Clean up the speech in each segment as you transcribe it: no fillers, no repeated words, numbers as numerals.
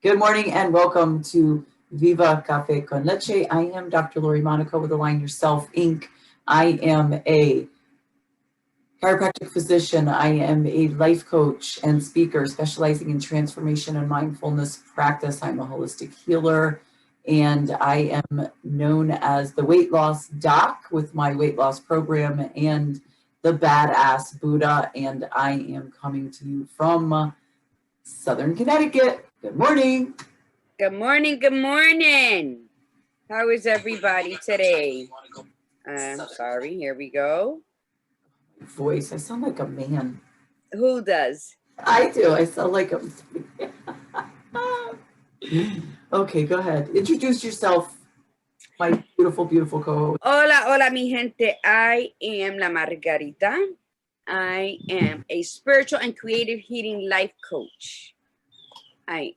Good morning and welcome to Viva Cafe con Leche. I am Dr. Lori Monaco with Align Yourself, Inc. I am a chiropractic physician. I am a life coach and speaker specializing in transformation and mindfulness practice. I'm a holistic healer, and I am known as the weight loss doc with my weight loss program and the badass Buddha. And I am coming to you from Southern Connecticut. Good morning. Good morning. Good morning. How is everybody today? I'm sorry. Here we go. Voice. I sound like a man. Who does? I do. I sound like a Okay, go ahead. Introduce yourself, my beautiful, beautiful co-host. Hola, hola, mi gente. I am La Margarita. I am a spiritual and creative healing life coach. I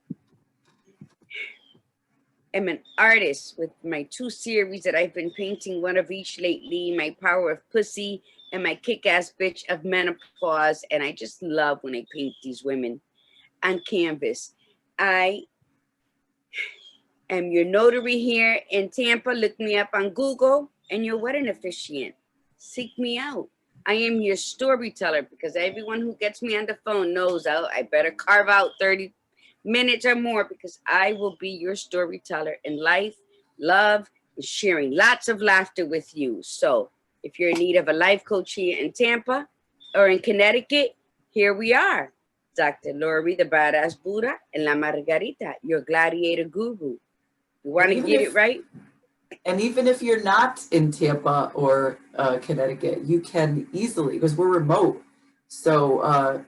am an artist with my 2 series that I've been painting, one of each lately, My Power of Pussy and My Kick-Ass Bitch of Menopause. And I just love when I paint these women on canvas. I am your notary here in Tampa. Look me up on Google, and your wedding officiant. Seek me out. I am your storyteller, because everyone who gets me on the phone knows I better carve out 30 minutes or more, because I will be your storyteller in life, love, and sharing lots of laughter with you. So if you're in need of a life coach here in Tampa or in Connecticut, here we are. Dr. Lori, the badass Buddha, and La Margarita, your gladiator guru. You want to get it right? And even if you're not in Tampa or Connecticut, you can easily, because we're remote, so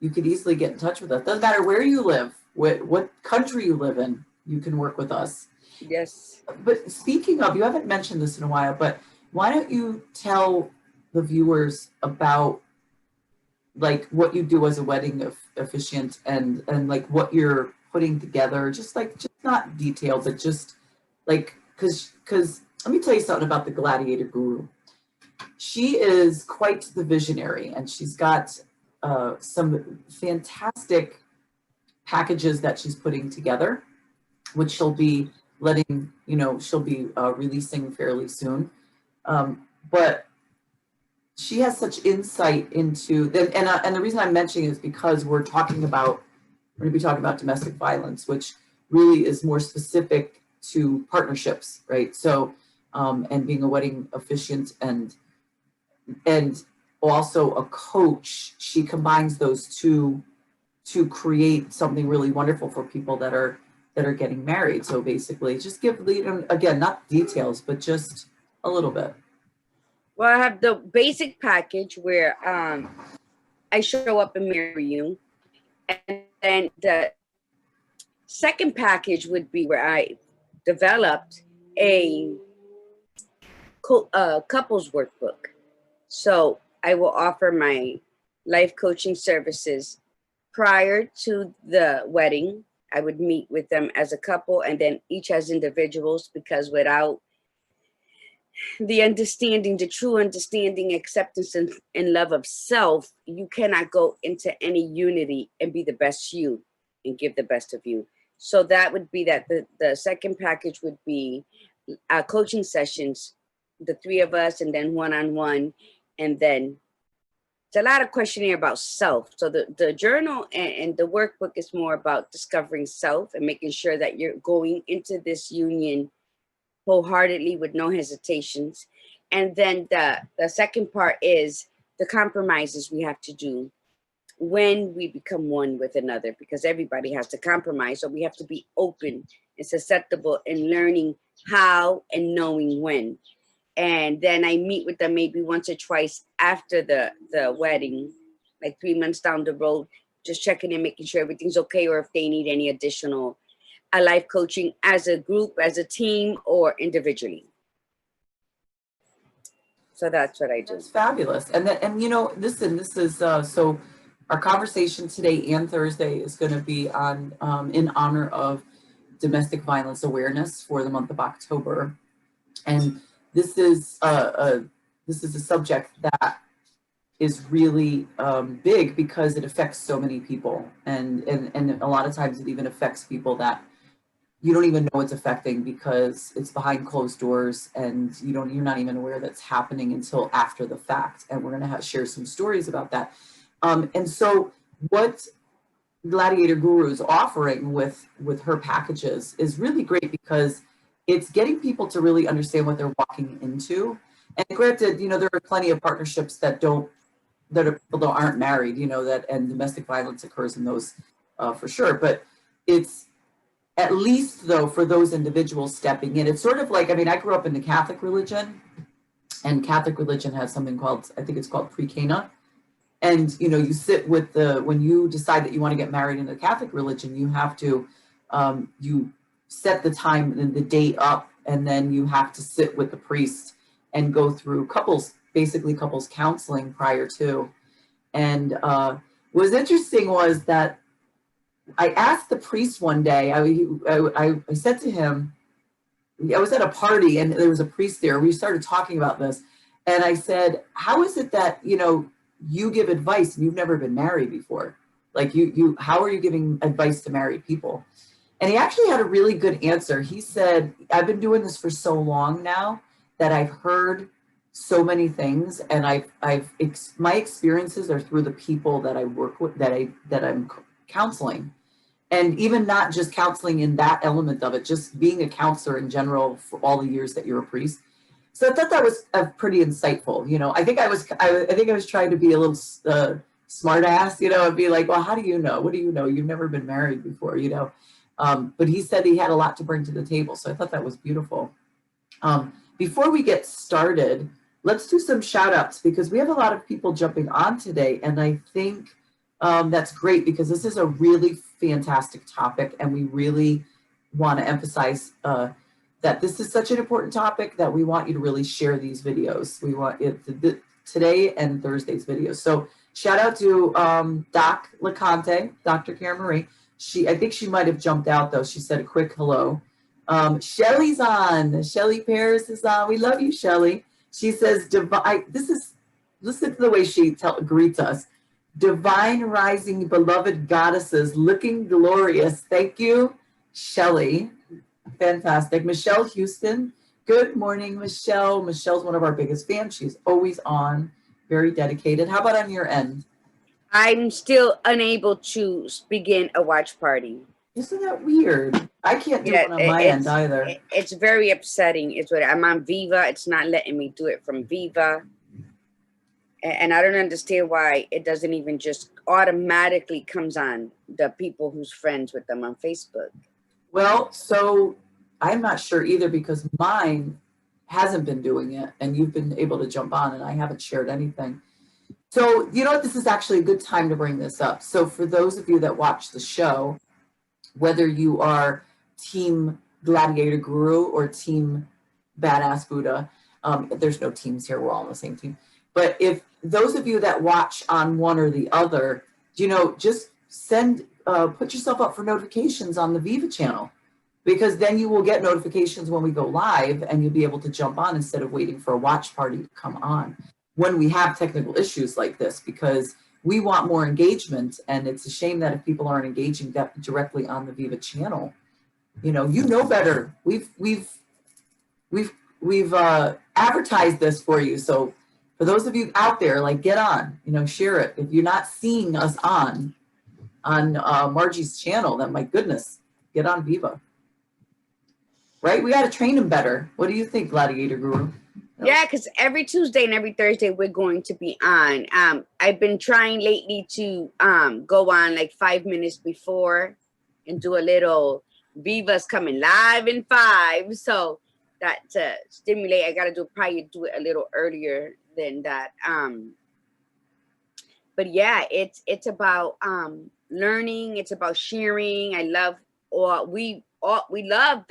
you could easily get in touch with us. Doesn't matter where you live, what country you live in, you can work with us. Yes. But speaking of, you haven't mentioned this in a while, but why don't you tell the viewers about like what you do as a wedding officiant and like what you're putting together, just not detailed, but just like, because let me tell you something about the gladiator guru. She is quite the visionary, and she's got some fantastic packages that she's putting together, which she'll be letting, she'll be releasing fairly soon. But she has such insight into, and the reason I'm mentioning is because we're going to be talking about domestic violence, which really is more specific to partnerships, right? So, and being a wedding officiant and also a coach, she combines those two to create something really wonderful for people that are getting married. So basically, just give, again, not details, but just a little bit. Well, I have the basic package where I show up and marry you. And then the second package would be where I developed a couples workbook. So I will offer my life coaching services prior to the wedding. I would meet with them as a couple and then each as individuals, because without the understanding, the true understanding, acceptance, and love of self, you cannot go into any unity and be the best you and give the best of you. So that would be that. The second package would be coaching sessions, the 3 of us, and then one-on-one. And then it's a lot of questioning about self. So the journal and the workbook is more about discovering self and making sure that you're going into this union wholeheartedly with no hesitations. And then the second part is the compromises we have to do when we become one with another, because everybody has to compromise. So we have to be open and susceptible in learning how and knowing when. And then I meet with them maybe once or twice after the wedding, like 3 months down the road, just checking in, making sure everything's okay, or if they need any additional life coaching as a group, as a team, or individually. So that's what I do. It's fabulous. And listen, this is so our conversation today and Thursday is going to be on in honor of domestic violence awareness for the month of October. And this is a subject that is really big because it affects so many people. And a lot of times it even affects people that you don't even know it's affecting because it's behind closed doors and you're not even aware that's happening until after the fact. And we're going to share some stories about that. And so what Gladiator Guru is offering with her packages is really great because it's getting people to really understand what they're walking into. And granted, there are plenty of partnerships that people that aren't married, and domestic violence occurs in those for sure. But it's, at least though, for those individuals stepping in, it's sort of like, I grew up in the Catholic religion, and Catholic religion has something called, I think it's called pre-Cana. And, you sit with when you decide that you want to get married in the Catholic religion, you have to, you set the time and the date up, and then you have to sit with the priest and go through couples counseling prior to. And what was interesting was that I asked the priest one day, I said to him, I was at a party and there was a priest there. We started talking about this. And I said, how is it that, you give advice and you've never been married before? Like how are you giving advice to married people? And he actually had a really good answer. He said, I've been doing this for so long now that I've heard so many things, and my experiences are through the people that I work with, that I'm counseling. And even not just counseling in that element of it, just being a counselor in general for all the years that you're a priest. So I thought that was pretty insightful. I think I was trying to be a little smart ass, and be like, well, how do you know? What do you know? You've never been married before, But he said he had a lot to bring to the table. So I thought that was beautiful. Before we get started, let's do some shout outs because we have a lot of people jumping on today. And I think that's great because this is a really fantastic topic. And we really want to emphasize that this is such an important topic that we want you to really share these videos. We want it today and Thursday's videos. So shout out to Doc LeConte, Dr. Karen Marie. I think she might have jumped out though. She said a quick hello. Shelly's on. Shelly Paris is on. We love you, Shelly. She says, listen to the way she greets us. Divine rising, beloved goddesses, looking glorious. Thank you, Shelly. Fantastic. Michelle Houston. Good morning, Michelle. Michelle's one of our biggest fans. She's always on, very dedicated. How about on your end? I'm still unable to begin a watch party. Isn't that weird? I can't do one on my end either. It's very upsetting. I'm on Viva. It's not letting me do it from Viva. And I don't understand why it doesn't even just automatically comes on the people who's friends with them on Facebook. Well, so I'm not sure either because mine hasn't been doing it and you've been able to jump on and I haven't shared anything. So, this is actually a good time to bring this up. So for those of you that watch the show, whether you are Team Gladiator Guru or Team Badass Buddha, there's no teams here, we're all on the same team. But if those of you that watch on one or the other, just put yourself up for notifications on the Viva channel, because then you will get notifications when we go live and you'll be able to jump on instead of waiting for a watch party to come on when we have technical issues like this, because we want more engagement. And it's a shame that if people aren't engaging that directly on the Viva channel, better. We've advertised this for you. So for those of you out there, get on, share it. If you're not seeing us on Margie's channel, then my goodness, get on Viva. Right? We got to train them better. What do you think, Gladiator Guru? Yeah, because every Tuesday and every Thursday we're going to be on. I've been trying lately to go on 5 minutes before and do a little Viva's coming live in 5. So that to stimulate, I got to probably do it a little earlier than that. But yeah, it's about learning. It's about sharing. We love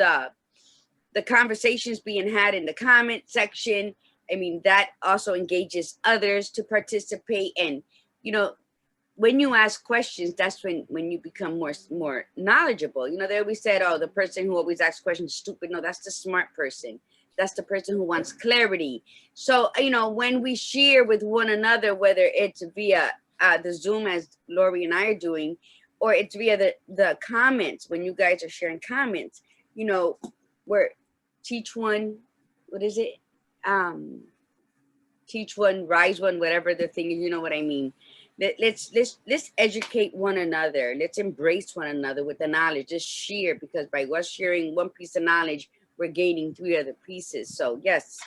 the conversations being had in the comment section. I mean, that also engages others to participate. And, when you ask questions, that's when you become more knowledgeable. They always said, oh, the person who always asks questions is stupid. No, that's the smart person. That's the person who wants clarity. So, when we share with one another, whether it's via the Zoom as Lori and I are doing, or it's via the comments, when you guys are sharing comments, we're teach one, what is it? Teach one, rise one, whatever the thing is, you know what I mean. Let's educate one another. Let's embrace one another with the knowledge. Just share, because by us sharing one piece of knowledge, we're gaining 3 other pieces. So yes,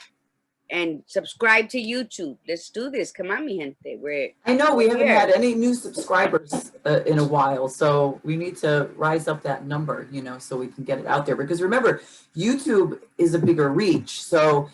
and subscribe to YouTube. Let's do this. Come on, mi gente. I know we haven't here. had any new subscribers in a while, so we need to rise up that number, so we can get it out there. Because remember, YouTube is a bigger reach. So,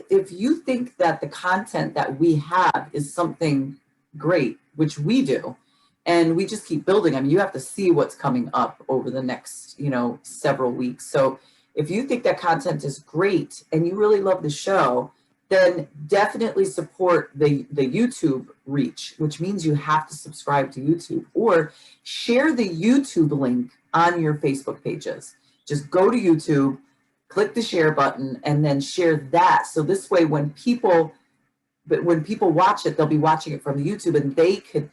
if you think that the content that we have is something great, which we do, and we just keep building, I mean, you have to see what's coming up over the next, several weeks. So if you think that content is great and you really love the show, then definitely support the YouTube reach, which means you have to subscribe to YouTube, or share the YouTube link on your Facebook pages. Just go to YouTube, click the share button, and then share that. So this way, when people watch it, they'll be watching it from YouTube, and they could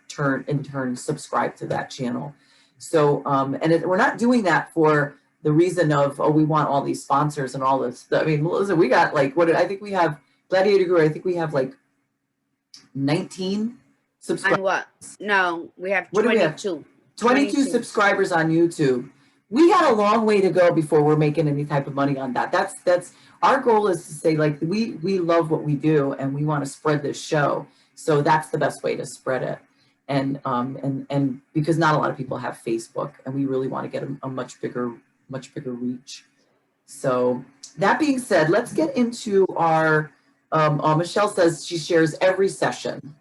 in turn subscribe to that channel. So, we're not doing that for the reason of, we want all these sponsors and all this. I mean, listen, we got I think we have Gladiator Guru, I think we have 19 subscribers. On what? No, we have 22. What do we have? 22 subscribers on YouTube. We got a long way to go before we're making any type of money on that. That's our goal, is to say, we love what we do and we want to spread this show. So that's the best way to spread it. And because not a lot of people have Facebook, and we really want to get a much bigger reach. So that being said, let's get into our Michelle says she shares every session.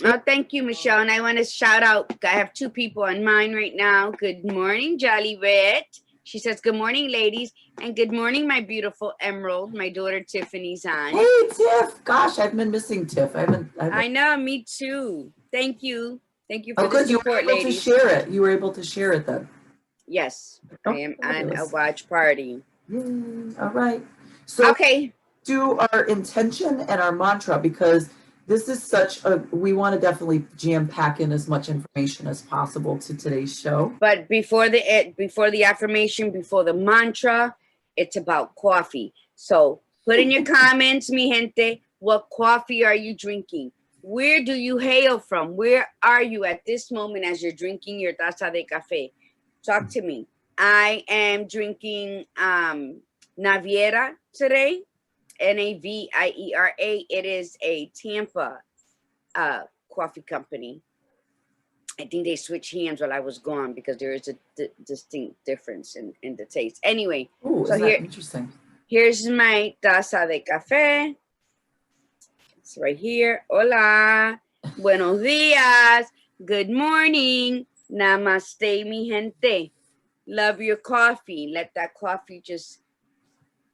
Oh, thank you, Michelle. And I want to shout out, I have 2 people on mine right now. Good morning, Jolly Red. She says, good morning, ladies. And good morning, my beautiful Emerald. My daughter Tiffany's on. Hey, Tiff. Gosh, I've been missing Tiff. I know, me too. Thank you. Thank you for the good. support, You were able ladies. to share it. You were able to share it then. Yes, I am on a watch party. All right. So okay. Do our intention and our mantra, because this is we want to definitely jam pack in as much information as possible to today's show. But before the affirmation, before the mantra, it's about coffee. So put in your comments, mi gente, what coffee are you drinking? Where do you hail from? Where are you at this moment as you're drinking your taza de café? Talk to me. I am drinking Naviera today. Naviera. It is a Tampa coffee company. I think they switched hands while I was gone, because there is a distinct difference in the taste. Anyway, so interesting. Here's my taza de café. It's right here. Hola. Buenos días. Good morning. Namaste, mi gente. Love your coffee. Let that coffee just,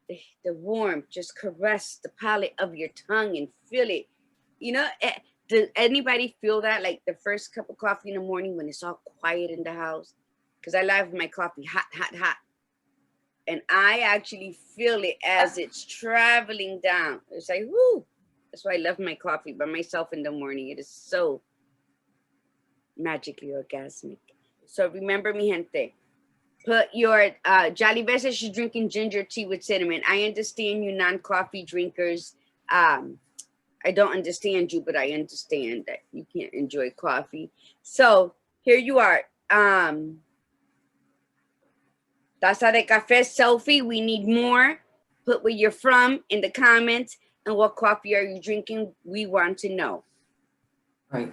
the warmth, just caress the palate of your tongue and feel it. Does anybody feel that? Like the first cup of coffee in the morning when it's all quiet in the house? Because I love my coffee hot, hot, hot. And I actually feel it as it's traveling down. It's like, whoo. That's why I love my coffee by myself in the morning. It is so magically orgasmic. So remember, mi gente, put your Jolly Beth says she's drinking ginger tea with cinnamon. I understand you non-coffee drinkers. I don't understand you, but I understand that you can't enjoy coffee. So here you are. Taza de café selfie. We need more. Put where you're from in the comments, and what coffee are you drinking? We want to know. Right.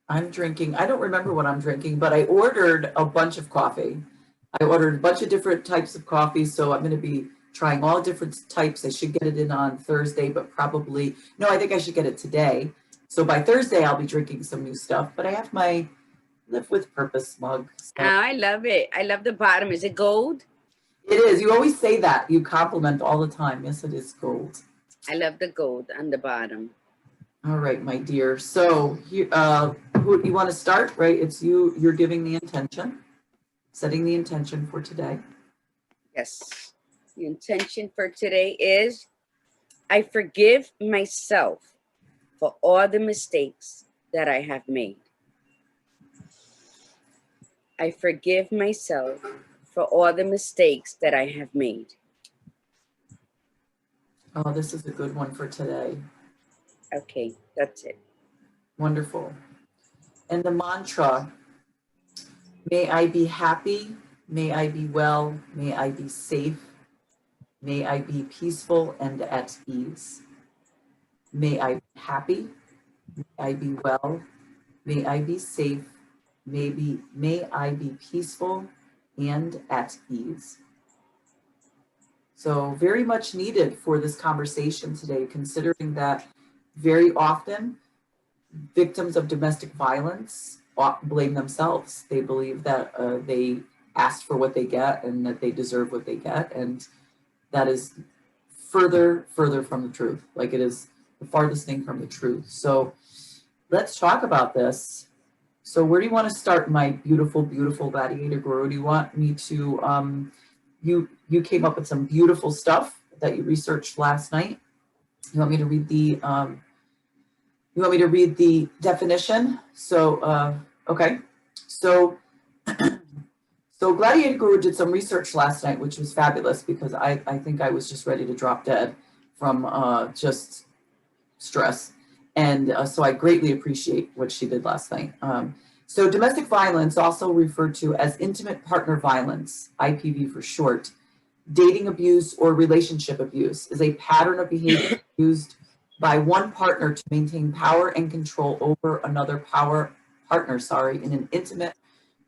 I'm drinking, I don't remember what I'm drinking, but I ordered a bunch of coffee. I ordered a bunch of different types of coffee, so I'm going to be trying all different types. I should get it in on Thursday, but probably, no, I think I should get it today. So by Thursday, I'll be drinking some new stuff, but I have my Live with Purpose mug. So. Oh, I love it. I love the bottom. Is it gold? It is. You always say that. You compliment all the time. Yes, it is gold. I love the gold on the bottom. All right, my dear. So who you want to start, right? It's you're giving the intention, setting the intention for today. Yes. The intention for today is I forgive myself for all the mistakes that I have made. I forgive myself for all the mistakes that I have made. Oh, this is a good one for today. Okay, that's it. Wonderful. And the mantra, may I be happy, may I be well, may I be safe, may I be peaceful and at ease. May I be happy, may I be well, may I be safe, may I be peaceful and at ease. So very much needed for this conversation today, considering that very often victims of domestic violence blame themselves. They believe that they asked for what they get and that they deserve what they get. And that is further from the truth. Like, it is the farthest thing from the truth. So let's talk about this. So where do you want to start, my beautiful gladiator guru? Do you want me to, you came up with some beautiful stuff that you researched last night. You want me to read the definition? So, okay. So, so Gladiator Guru did some research last night, which was fabulous because I think I was just ready to drop dead from just stress. And so I greatly appreciate what she did last night. So domestic violence, also referred to as intimate partner violence, IPV for short, dating abuse or relationship abuse, is a pattern of behavior used by one partner to maintain power and control over another partner in an intimate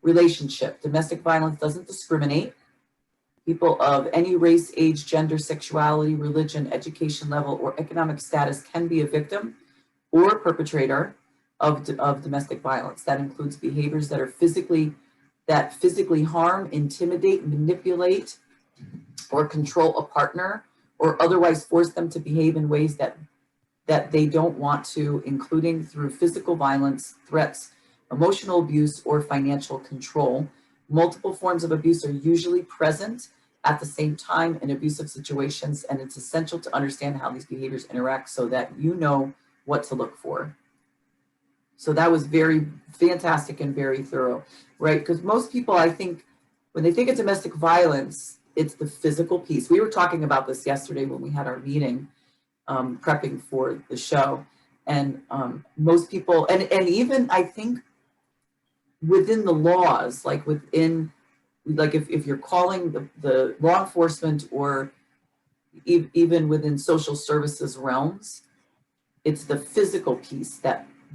relationship. Domestic violence doesn't discriminate. People of any race, age, gender, sexuality, religion, education level, or economic status can be a victim or perpetrator of domestic violence. That includes behaviors that physically harm, intimidate, manipulate, or control a partner, or otherwise force them to behave in ways that they don't want to, including through physical violence, threats, emotional abuse, or financial control. Multiple forms of abuse are usually present at the same time in abusive situations, and it's essential to understand how these behaviors interact so that you know what to look for. So that was very fantastic and very thorough, right? Because most people, I think, when they think of domestic violence, it's the physical piece. We were talking about this yesterday when we had our meeting, prepping for the show. And most people, and even I think within the laws, like if you're calling the law enforcement or even within social services realms, it's the physical piece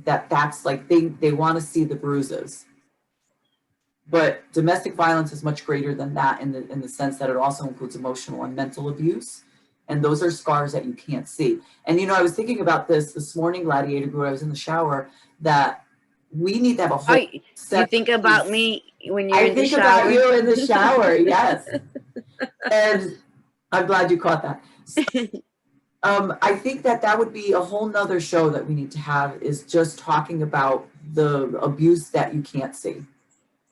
that's like they want to see the bruises. But domestic violence is much greater than that in the sense that it also includes emotional and mental abuse. And those are scars that you can't see. And, I was thinking about this morning, Gladiator Guru, I was in the shower, that we need to have a whole you think about me when you're in the shower? I think about you in the shower, yes. And I'm glad you caught that. I think that would be a whole nother show that we need to have, is just talking about the abuse that you can't see,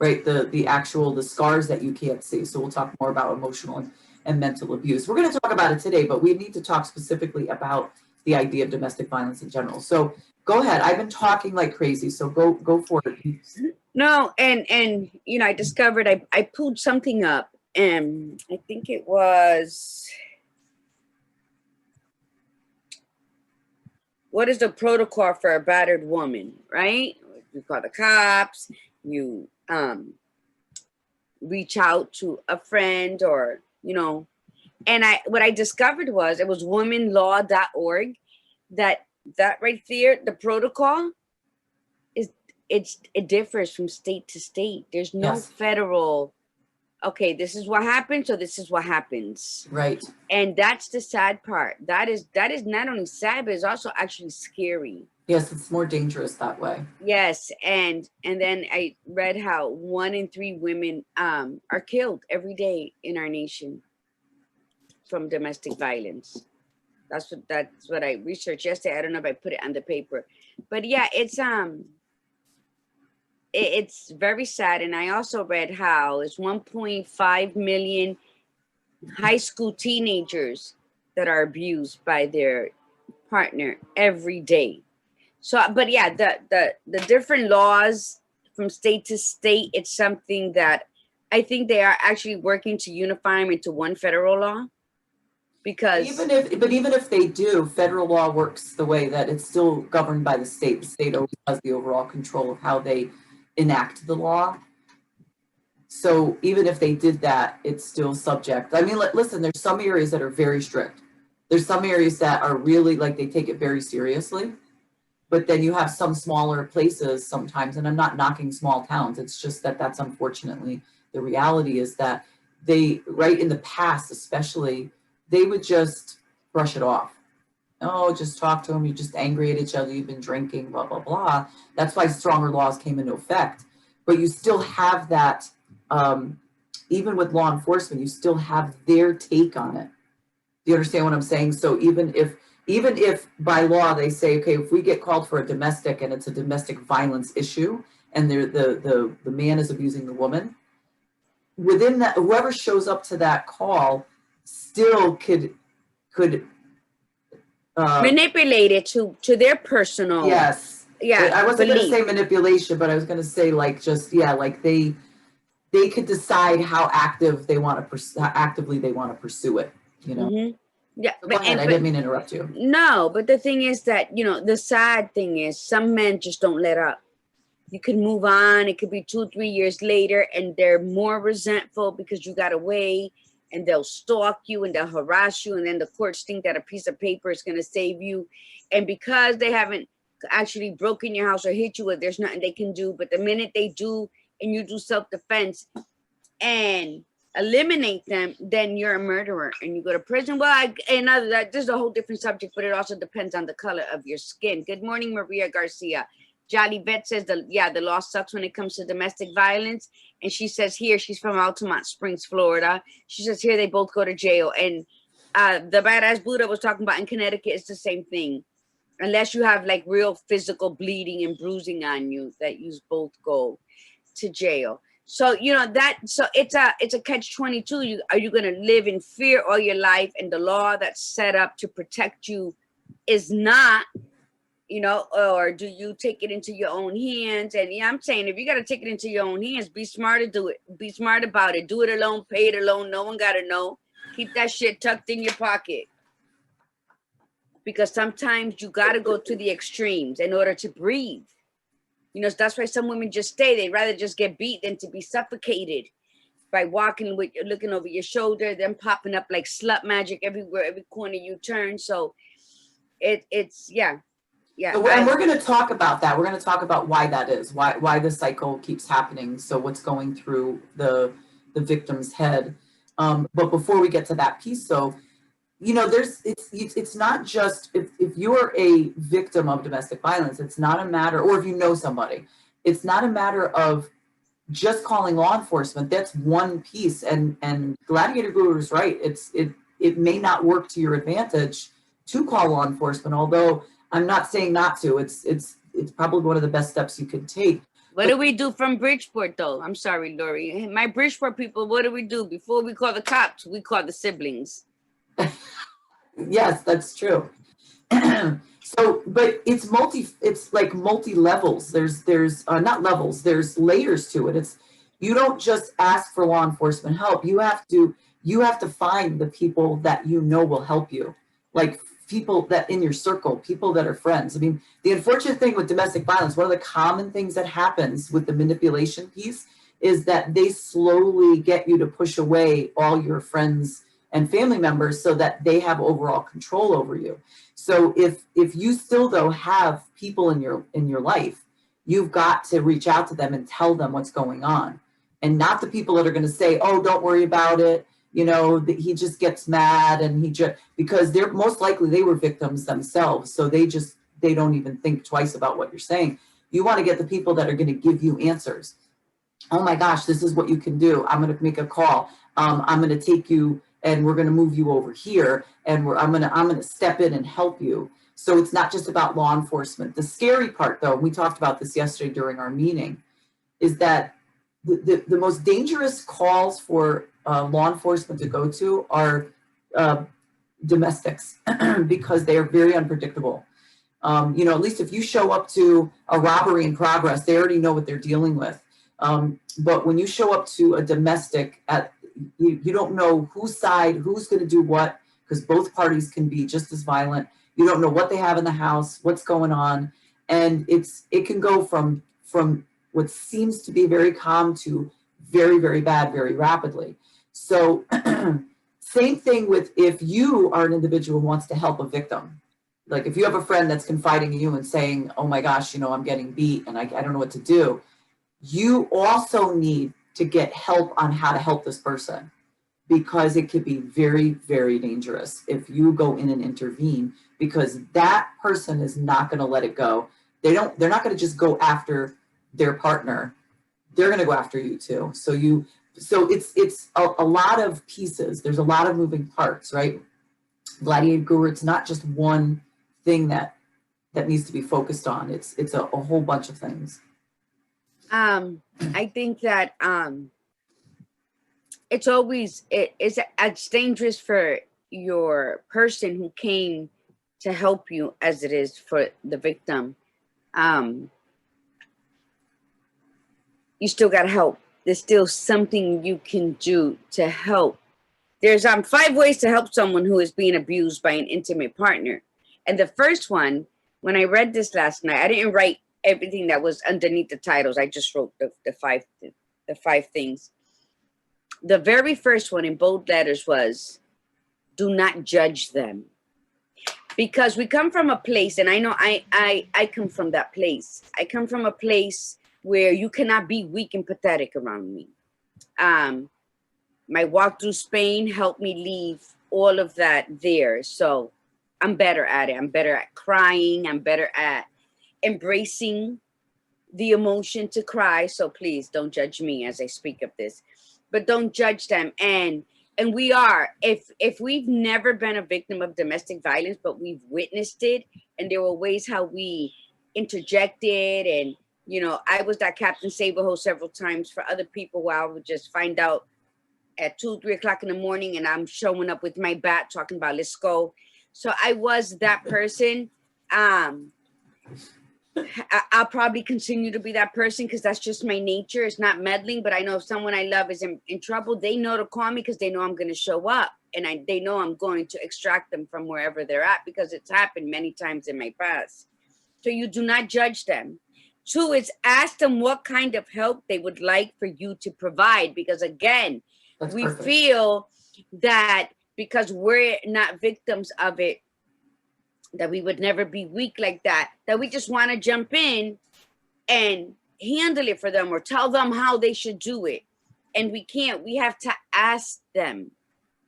right? The scars that you can't see. So we'll talk more about emotional and mental abuse. We're going to talk about it today, but we need to talk specifically about the idea of domestic violence in general. So go ahead. I've been talking like crazy, so go for it. No, and I discovered I pulled something up, and I think it was, what is the protocol for a battered woman, right? You call the cops, you reach out to a friend, or and what I discovered was, it was womenlaw.org, that right there, the protocol is, it differs from state to state. There's no federal, okay, this is what happened, so this is what happens. Right. And that's the sad part. That is not only sad, but it's also actually scary. Yes, it's more dangerous that way. Yes, and then I read how 1 in 3 women are killed every day in our nation from domestic violence. That's what I researched yesterday. I don't know if I put it on the paper, but yeah, it's very sad. And I also read how it's 1.5 million high school teenagers that are abused by their partner every day. So, but yeah, the different laws from state to state, it's something that I think they are actually working to unify them into one federal law, because Even if they do, federal law works the way that it's still governed by the state. The state always has the overall control of how they enact the law. So even if they did that, it's still subject. I mean, listen, there's some areas that are very strict. There's some areas that are really like they take it very seriously. But then you have some smaller places sometimes, and I'm not knocking small towns. It's just that that's unfortunately the reality is that they, right in the past especially, they would just brush it off. Oh, just talk to them. You're just angry at each other. You've been drinking, blah, blah, blah. That's why stronger laws came into effect. But you still have that, even with law enforcement, you still have their take on it. Do you understand what I'm saying? So even if by law they say, okay, if we get called for a domestic and it's a domestic violence issue and the man is abusing the woman, within that, whoever shows up to that call still could manipulate it to their personal, yes. yeah, I wasn't going to belief. say manipulation, but I was going to say like just like they could decide how active they want to how actively they want to pursue it. You know. Mm-hmm. Yeah, So go ahead. I didn't mean to interrupt you. No, but the thing is that, the sad thing is some men just don't let up. You can move on. It could be 2-3 years later and they're more resentful because you got away, and they'll stalk you and they'll harass you. And then the courts think that a piece of paper is going to save you. And because they haven't actually broken your house or hit you, there's nothing they can do. But the minute they do and you do self-defense and eliminate them, then you're a murderer and you go to prison. Well, this is a whole different subject, but it also depends on the color of your skin. Good morning, Maria Garcia. Jolly Vet says the law sucks when it comes to domestic violence. And she says here, she's from Altamont Springs, Florida. She says here they both go to jail. And the badass Buddha was talking about in Connecticut, it's the same thing. Unless you have like real physical bleeding and bruising on you, that you both go to jail. So so it's a catch-22. Are you going to live in fear all your life, and the law that's set up to protect you is not, or do you take it into your own hands? And I'm saying, if you got to take it into your own hands, be smart to do it. Be smart about it. Do it alone. Pay it alone. No one got to know. Keep that shit tucked in your pocket, because sometimes you got to go to the extremes in order to breathe. That's why some women just stay. They'd rather just get beat than to be suffocated by looking over your shoulder, then popping up like slut magic everywhere, every corner you turn. So it's. And we're going to talk about that. We're going to talk about why that is, why the cycle keeps happening. So what's going through the victim's head. But before we get to that piece, though, it's not just if you're a victim of domestic violence, it's not a matter, or if you know somebody, it's not a matter of just calling law enforcement. That's one piece. And Gladiator Guru is right. It may not work to your advantage to call law enforcement, although I'm not saying not to. It's probably one of the best steps you could take. What do we do from Bridgeport, though? I'm sorry, Lori. My Bridgeport people, what do we do? Before we call the cops, we call the siblings. Yes, that's true. So, but it's like multi levels. There's not levels, there's layers to it. You don't just ask for law enforcement help. You have to find the people that will help you. Like people that in your circle, people that are friends. I mean, the unfortunate thing with domestic violence, one of the common things that happens with the manipulation piece is that they slowly get you to push away all your friends and family members so that they have overall control over you. So if you still though have people in your life, you've got to reach out to them and tell them what's going on, and not the people that are going to say, oh, don't worry about it. He just gets mad and because they're most likely they were victims themselves. So they don't even think twice about what you're saying. You want to get the people that are going to give you answers. Oh my gosh, this is what you can do. I'm going to make a call. I'm going to take you and we're going to move you over here, and I'm going to step in and help you. So it's not just about law enforcement. The scary part, though, we talked about this yesterday during our meeting, is that the most dangerous calls for law enforcement to go to are domestics because they are very unpredictable. You know, at least if you show up to a robbery in progress, they already know what they're dealing with. But when you show up to a domestic, you don't know whose side, who's going to do what, because both parties can be just as violent. You don't know what they have in the house, what's going on, and it can go from what seems to be very calm to very, very bad very rapidly. So same thing with if you are an individual who wants to help a victim. Like if you have a friend that's confiding in you and saying, oh my gosh, you know, I'm getting beat and I don't know what to do. You also need to get help on how to help this person, because it could be very, very dangerous if you go in and intervene, because that person is not going to let it go. They're not going to just go after their partner. They're going to go after you too. So it's a lot of pieces. There's a lot of moving parts, right? Gladiator Guru, it's not just one thing that needs to be focused on. It's a whole bunch of things. I think that it's dangerous for your person who came to help you as it is for the victim. You still got to help. There's still something you can do to help. There's 5 ways to help someone who is being abused by an intimate partner. And the first one, when I read this last night, I didn't write everything that was underneath the titles. I just wrote the five things. The very first one in bold letters was, do not judge them. Because we come from a place, and I know I come from that place. I come from a place where you cannot be weak and pathetic around me. My walk through Spain helped me leave all of that there. So I'm better at it. I'm better at crying. I'm better at embracing the emotion to cry. So please don't judge me as I speak of this, but don't judge them. And we are, if we've never been a victim of domestic violence, but we've witnessed it, and there were ways how we interjected, and, you know, I was that Captain Saberho several times for other people where I would just find out at 2, 3 o'clock in the morning, and I'm showing up with my bat talking about, let's go. So I was that person. I'll probably continue to be that person because that's just my nature. It's not meddling, but I know if someone I love is in trouble, they know to call me because they know I'm going to show up, and they know I'm going to extract them from wherever they're at, because it's happened many times in my past. So you do not judge them. 2 is ask them what kind of help they would like for you to provide, because again, That's we perfect. feel that because we're not victims of it, that we would never be weak like that we just want to jump in and handle it for them or tell them how they should do it. And we can't. We have to ask them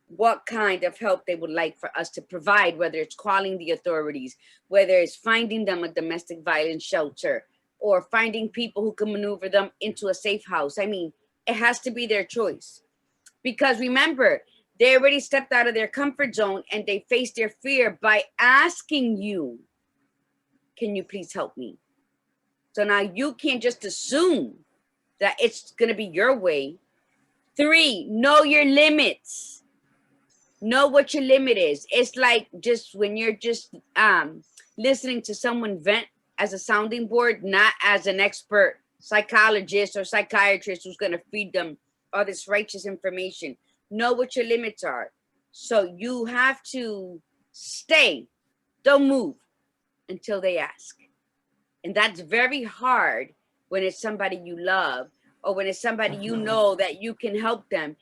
what kind of help they would like for us to provide, whether it's calling the authorities, whether it's finding them a domestic violence shelter, or finding people who can maneuver them into a safe house. I mean, it has to be their choice. Because remember, they already stepped out of their comfort zone and they faced their fear by asking you, can you please help me? So now you can't just assume that it's going to be your way. 3, know your limits. Know what your limit is. It's like just when you're just listening to someone vent as a sounding board, not as an expert psychologist or psychiatrist who's going to feed them all this righteous information. Know what your limits are. So you have to stay. Don't move until they ask. And that's very hard when it's somebody you love, or when it's somebody you know that you can help them.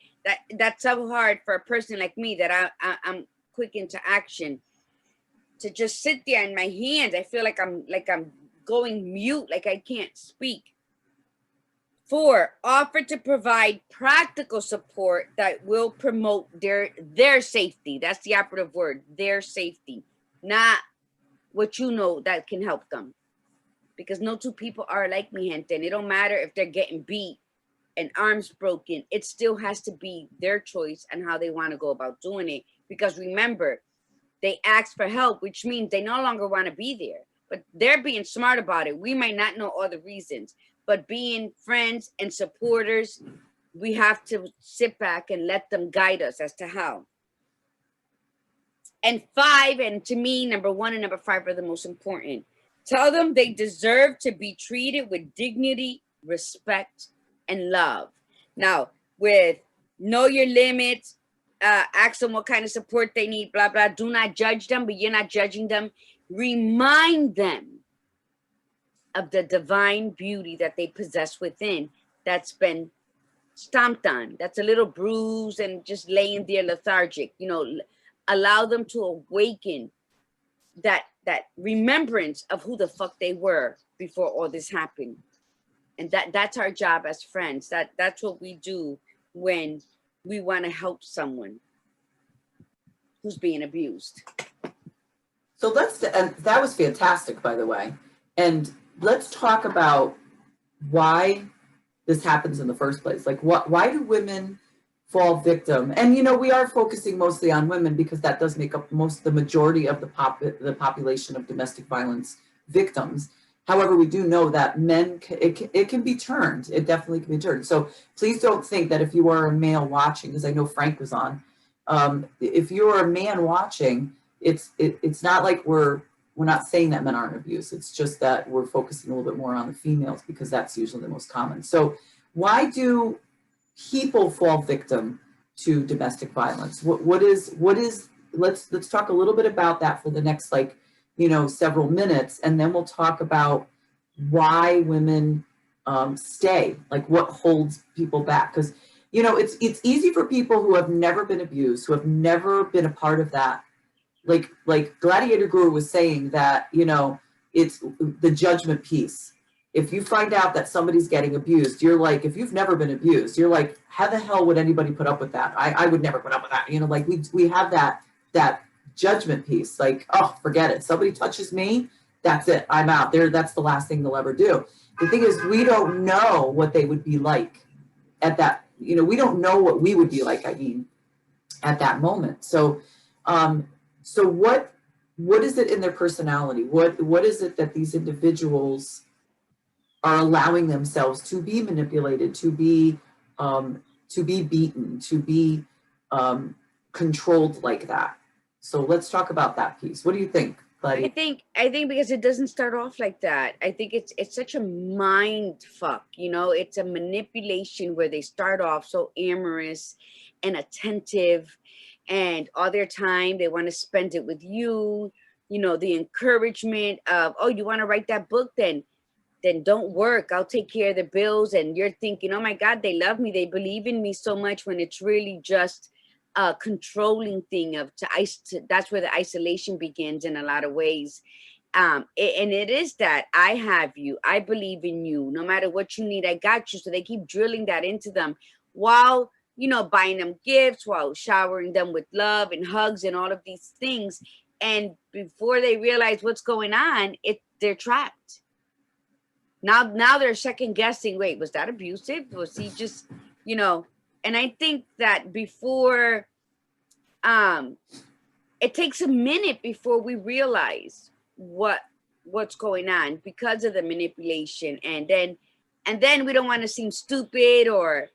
That's so hard for a person like me that I'm quick into action. To just sit there in my hands, I feel like I'm going mute, like I can't speak. 4, offer to provide practical support that will promote their safety. That's the operative word, their safety, not what you know that can help them. Because no 2 people are like me, gente. And it don't matter if they're getting beat and arms broken. It still has to be their choice and how they want to go about doing it. Because remember, they asked for help, which means they no longer want to be there. But they're being smart about it. We might not know all the reasons, but being friends and supporters, we have to sit back and let them guide us as to how. And 5, and to me, number 1 and number 5 are the most important. Tell them they deserve to be treated with dignity, respect, and love. Now, with know your limits, ask them what kind of support they need, blah, blah. Do not judge them, but you're not judging them. Remind them of the divine beauty that they possess within that's been stomped on, that's a little bruised and just laying there lethargic. Allow them to awaken that remembrance of who the fuck they were before all this happened. And that's our job as friends. That's what we do when we want to help someone who's being abused. So and that was fantastic, by the way. And let's talk about why this happens in the first place. Like, why do women fall victim? And we are focusing mostly on women because that does make up the majority of the population of domestic violence victims. However, we do know that men, it can be turned. It definitely can be turned. So please don't think that if you are a male watching, because I know Frank was on, if you're a man watching, it's not like we're not saying that men aren't abused. It's just that we're focusing a little bit more on the females because that's usually the most common. So why do people fall victim to domestic violence? What is let's talk a little bit about that for the next several minutes, and then we'll talk about why women stay, like what holds people back. Because it's easy for people who have never been abused, who have never been a part of that. Like Gladiator Guru was saying that, it's the judgment piece. If you find out that somebody's getting abused, you're like, if you've never been abused, you're like, how the hell would anybody put up with that? I would never put up with that. We have that judgment piece, like, oh, forget it. Somebody touches me, that's it. I'm out there. That's the last thing they'll ever do. The thing is, we don't know what they would be like at that, we don't know what we would be like, at that moment. So what is it in their personality? What is it that these individuals are allowing themselves to be manipulated, to be beaten, to be controlled like that? So let's talk about that piece. What do you think, buddy? I think because it doesn't start off like that. I think it's such a mind fuck, it's a manipulation where they start off so amorous and attentive, and all their time they want to spend it with you. The encouragement of, oh, you want to write that book, then don't work, I'll take care of the bills. And you're thinking, oh my God, they love me, they believe in me so much, when it's really just a controlling thing that's where the isolation begins in a lot of ways. And it is that I have you, I believe in you, no matter what you need, I got you. So they keep drilling that into them while buying them gifts, while showering them with love and hugs and all of these things. And before they realize what's going on, they're trapped. Now they're second guessing. Wait, was that abusive? Was he just, And I think that before, it takes a minute before we realize what's going on because of the manipulation, and then we don't want to seem stupid, or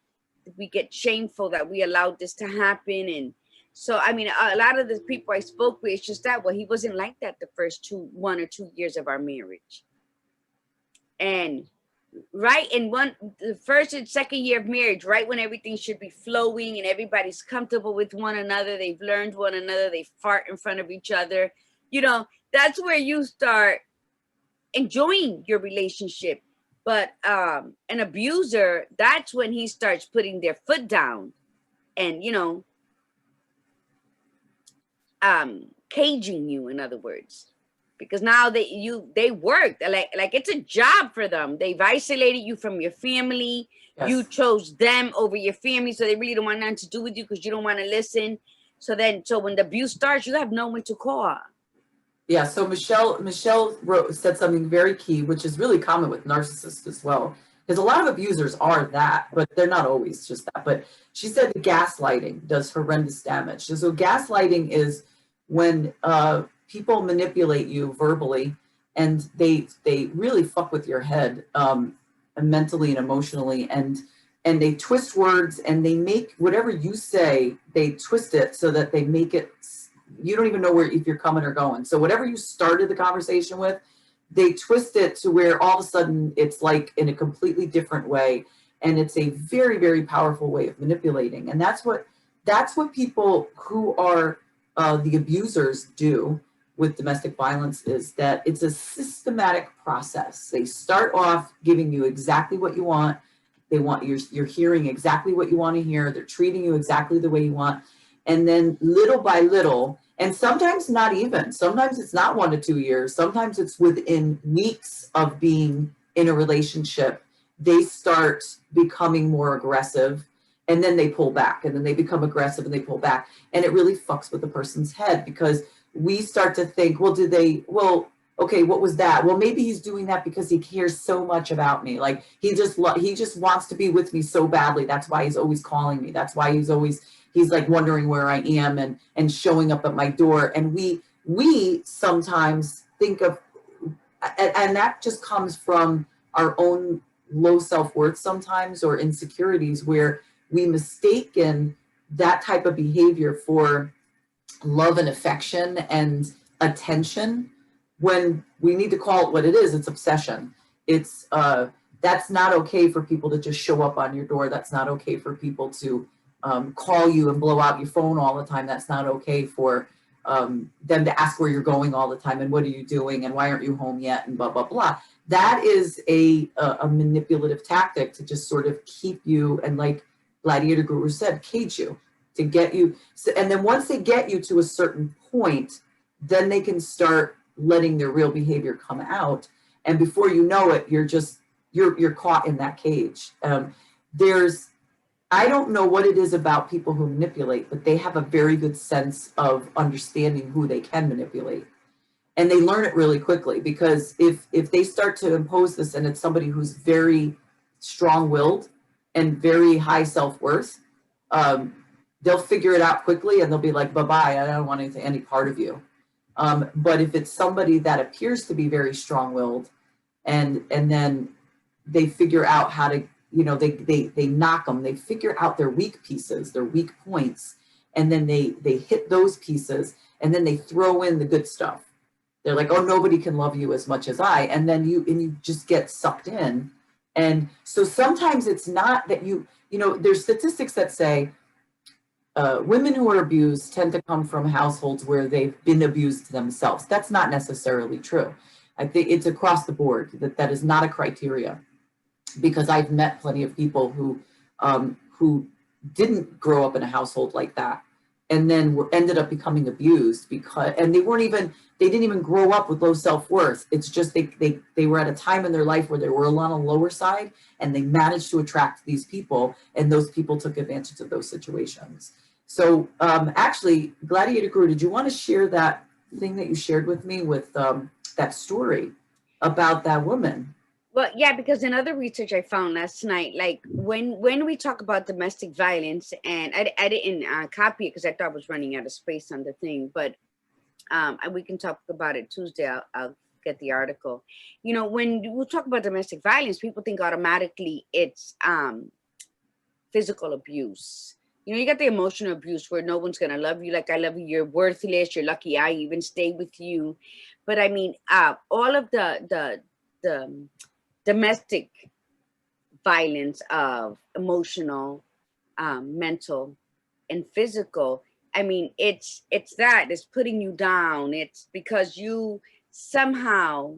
we get shameful that we allowed this to happen. And so, a lot of the people I spoke with, it's just that, well, he wasn't like that the first 1 or 2 years of our marriage. And right in the first and second year of marriage, right when everything should be flowing and everybody's comfortable with one another, they've learned one another, they fart in front of each other, that's where you start enjoying your relationship. But an abuser, that's when he starts putting their foot down and caging you, in other words. Because now they work like it's a job for them. They've isolated you from your family. Yes. You chose them over your family, so they really don't want nothing to do with you because you don't want to listen. So when the abuse starts, you have no one to call. Yeah. So Michelle said something very key, which is really common with narcissists as well, because a lot of abusers are that, but they're not always just that. But she said the gaslighting does horrendous damage. So gaslighting is when people manipulate you verbally, and they really fuck with your head, mentally and emotionally, and and they twist words, and they make whatever you say, they twist it so that they make it, you don't even know where, if you're coming or going. So whatever you started the conversation with, they twist it to where all of a sudden it's like in a completely different way. And it's a very, very powerful way of manipulating. And that's what people who are the abusers do with domestic violence, is that it's a systematic process. They start off giving you exactly what you want. They want, you're hearing exactly what you want to hear. They're treating you exactly the way you want. And then little by little, and sometimes not even, sometimes it's not 1 to 2 years. Sometimes it's within weeks of being in a relationship, they start becoming more aggressive, and then they pull back, and then they become aggressive and they pull back. And it really fucks with the person's head, because we start to think, well, okay, what was that? Well, maybe he's doing that because he cares so much about me. Like he just wants to be with me so badly. That's why he's always calling me. That's why he's like wondering where I am and showing up at my door. And we sometimes think of, and that just comes from our own low self-worth sometimes, or insecurities, where we mistaken that type of behavior for love and affection and attention, when we need to call it what it is. It's obsession. It's that's not okay for people to just show up on your door. That's not okay for people to call you and blow out your phone all the time. That's not okay for them to ask where you're going all the time, and what are you doing, and why aren't you home yet, and blah, blah, blah. That is a manipulative tactic to just sort of keep you, and like Gladiator Guru said, cage you, to get you. So, and then once they get you to a certain point, then they can start letting their real behavior come out. And before you know it, you're caught in that cage. I don't know what it is about people who manipulate, but they have a very good sense of understanding who they can manipulate. And they learn it really quickly, because if they start to impose this, and it's somebody who's very strong-willed and very high self-worth, they'll figure it out quickly, and they'll be like, bye-bye, I don't want any part of you. But if it's somebody that appears to be very strong-willed, and then they figure out how to, they knock them, they figure out their weak pieces, their weak points, and then they hit those pieces, and then they throw in the good stuff. They're like, oh, nobody can love you as much as I. And then you just get sucked in. And so sometimes it's not that there's statistics that say women who are abused tend to come from households where they've been abused themselves. That's not necessarily true. I think it's across the board that is not a criteria, because I've met plenty of people who didn't grow up in a household like that, and then ended up becoming abused and they didn't even grow up with low self-worth. It's just they were at a time in their life where they were a lot on the lower side, and they managed to attract these people, and those people took advantage of those situations. So actually, Gladiator Guru, did you want to share that thing that you shared with me with that story about that woman? Well, yeah, because in other research I found last night, like when we talk about domestic violence, and I didn't copy it because I thought I was running out of space on the thing, but we can talk about it Tuesday. I'll get the article. When we talk about domestic violence, people think automatically it's physical abuse. You got the emotional abuse where no one's gonna love you like I love you. You're worthless. You're lucky I even stay with you. But I mean, all of the domestic violence of emotional, mental, and physical. I mean, it's putting you down. It's because you somehow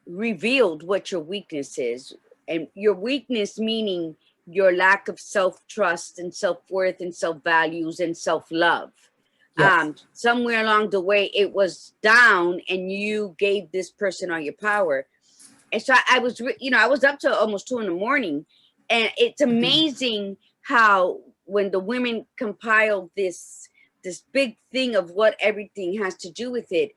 revealed what your weakness is, and your weakness meaning your lack of self-trust and self-worth and self-values and self-love. Yes. Somewhere along the way it was down, and you gave this person all your power. And so I was up to almost 2 a.m, and it's amazing how when the women compiled this big thing of what everything has to do with it,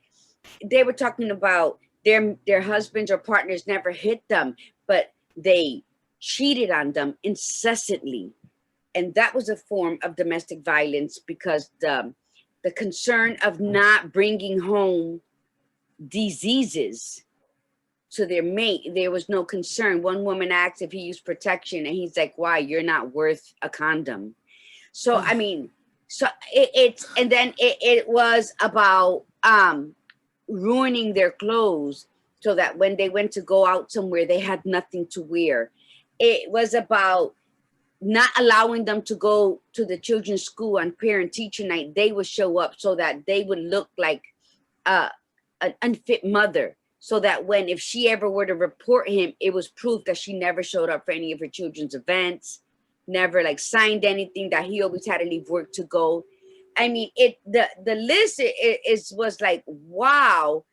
they were talking about their husbands or partners never hit them, but they cheated on them incessantly. And that was a form of domestic violence, because the concern of not bringing home diseases to their mate, there was no concern. One woman asked if he used protection, and he's like, why? You're not worth a condom. So, I mean, so it's, and then it was about ruining their clothes so that when they went to go out somewhere, they had nothing to wear. It was about not allowing them to go to the children's school on parent teacher night. They would show up so that they would look like an unfit mother, so that when, if she ever were to report him, it was proof that she never showed up for any of her children's events, never like signed anything, that he always had to leave work to go. I mean, the list was like, wow,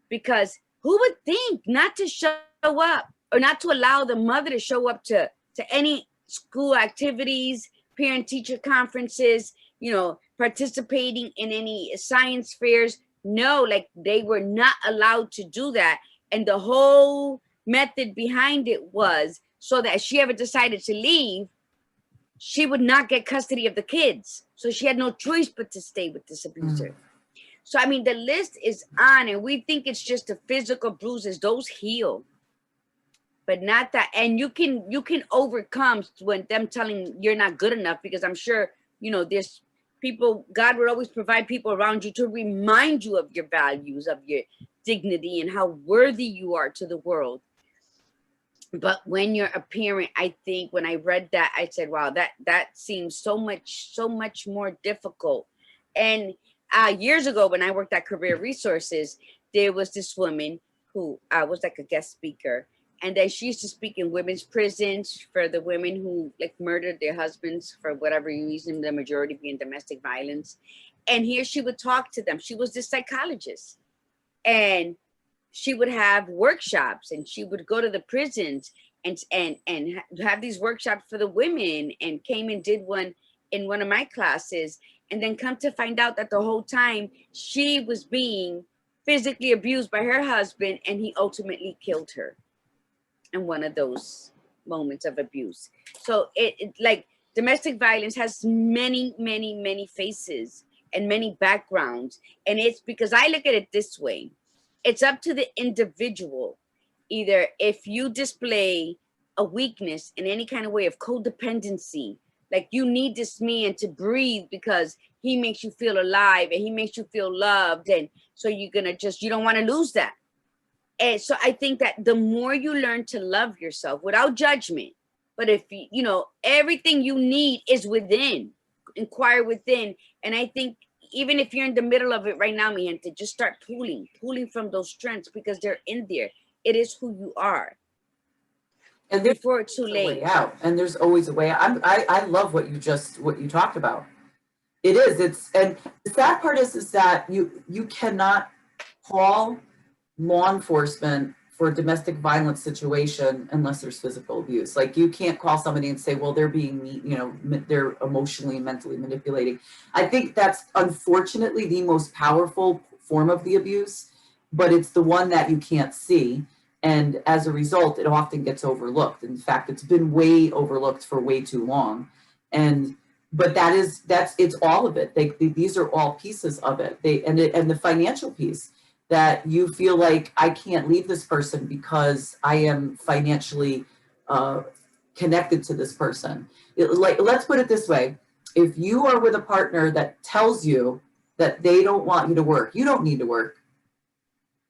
because who would think not to show up, or not to allow the mother to show up to any school activities, parent teacher conferences, participating in any science fairs? No, like, they were not allowed to do that. And the whole method behind it was so that if she ever decided to leave, she would not get custody of the kids. So she had no choice but to stay with this abuser. So, I mean, the list is on, and we think it's just the physical bruises. Those heal, but not that. And you can overcome when them telling you're not good enough, because I'm sure, there's people, God will always provide people around you to remind you of your values, of your dignity, and how worthy you are to the world. But when you're a parent, I think when I read that, I said, wow, that seems so much more difficult. And years ago, when I worked at Career Resources, there was this woman who was like a guest speaker. And then she used to speak in women's prisons for the women who like murdered their husbands for whatever reason, the majority being domestic violence. And here she would talk to them. She was this psychologist. And she would have workshops, and she would go to the prisons and have these workshops for the women, and came and did one in one of my classes. And then come to find out that the whole time she was being physically abused by her husband, and he ultimately killed her in one of those moments of abuse. So it like, domestic violence has many faces and many backgrounds. And it's because I look at it this way. It's up to the individual. Either if you display a weakness in any kind of way of codependency, like you need this man to breathe because he makes you feel alive and he makes you feel loved. And so you're going to you don't want to lose that. And so I think that the more you learn to love yourself without judgment, but if everything you need is within, inquire within. And I think even if you're in the middle of it right now, mi gente, just start pulling from those strengths, because they're in there. It is who you are. And before it's too late. Way out. And there's always a way out. I love what you talked about. It is. And the sad part is that you cannot call law enforcement for a domestic violence situation unless there's physical abuse. Like, you can't call somebody and say, well, they're being, they're emotionally and mentally manipulating. I think that's unfortunately the most powerful form of the abuse, but it's the one that you can't see. And as a result, it often gets overlooked. In fact, it's been way overlooked for way too long. But it's all of it. These are all pieces of it. And the financial piece, that you feel like, I can't leave this person because I am financially connected to this person. Let's put it this way. If you are with a partner that tells you that they don't want you to work, you don't need to work,